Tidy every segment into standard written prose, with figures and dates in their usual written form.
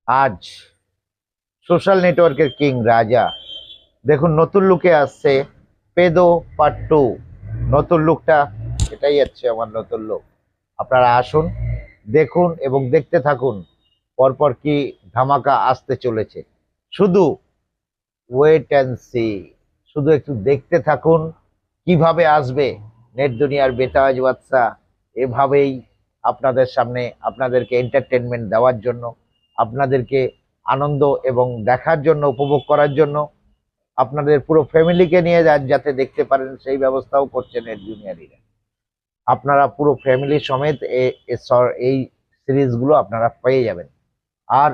আজ সোশ্যাল নেটওয়ার্কের কিং রাজা দেখুন নতুন লুকে আসছে। পেদো পার্ট 2 নতুন লুকটা, এটাই হচ্ছে আমার নতুন লুক। আপনারা আসুন, দেখুন এবং দেখতে থাকুন পরপর কি ধামাকা আসতে চলেছে। শুধু ওয়েট অ্যান্ড সি, শুধু একটু দেখতে থাকুন কিভাবে আসবে নেট দুনিয়ার বেতাজ বাদশা। এভাবেই আপনাদের সামনে আপনাদেরকে এন্টারটেনমেন্ট দেওয়ার জন্য, আপনাদেরকে আনন্দ এবং দেখার জন্য, উপভোগ করার জন্য, আপনাদের পুরো ফ্যামিলিকে নিয়ে যাতে দেখতে পারেন সেই ব্যবস্থাও করছে নেট জুনিয়রিরা। আপনারা পুরো ফ্যামিলি সমেত এই সিরিজগুলো আপনারা পেয়ে যাবেন। আর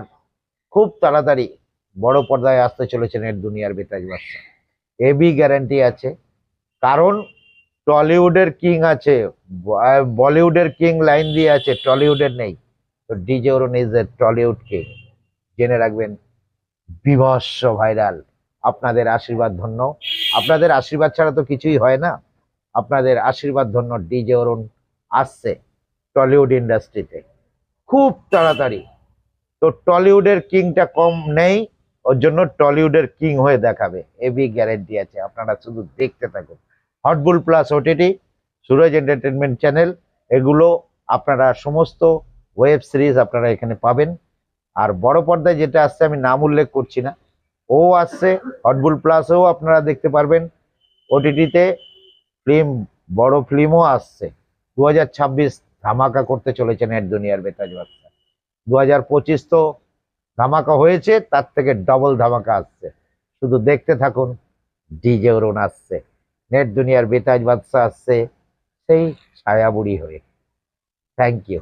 খুব তাড়াতাড়ি বড় পর্দায় আসতে চলেছে নেট দুনিয়ার বেতাজ বাদশা, এবি গ্যারান্টি আছে। কারণ টলিউডের কিং আছে, বলিউডের কিং লাইন দিয়ে আছে, টলিউডের নেই। তো DJ Arun is a Tollywood king, জেনে রাখবেন। বিভৎস ভাইরাল, আপনাদের আশীর্বাদ ধন্য। আপনাদের আশীর্বাদ ছাড়া তো কিছুই হয় না। আপনাদের আশীর্বাদ ধন্য ডিজে অরুণ আসছে টলিউড ইন্ডাস্ট্রিতে খুব তাড়াতাড়ি। তো টলিউডের কিংটা কম নেই, ওর জন্য টলিউডের কিং হয়ে দেখাবে, এবি গ্যারেন্টি আছে। আপনারা শুধু দেখতে থাকুন। হটবুল plus OTT, Suraj entertainment channel, এগুলো আপনারা সমস্ত ওয়েব সিরিজ আপনারা এখানে পাবেন। আর বড় পর্দায় যেটা আসছে আমি নাম উল্লেখ করছি না, ও আসছে। হটবুল প্লাসেও আপনারা দেখতে পারবেন। ওটিটিতে ফিল্ম, বড় ফিল্মও আসছে। 2026 ধামাকা করতে চলেছে নেট দুনিয়ার বেতাজ বাদশা। 2025 তো ধামাকা হয়েছে, তার থেকে ডবল ধামাকা আসছে। শুধু দেখতে থাকুন, ডিজে অরুণ আসছে, নেট দুনিয়ার বেতাজ বাদশা আসছে সেই ছায়া বুড়ি হয়ে। Thank you.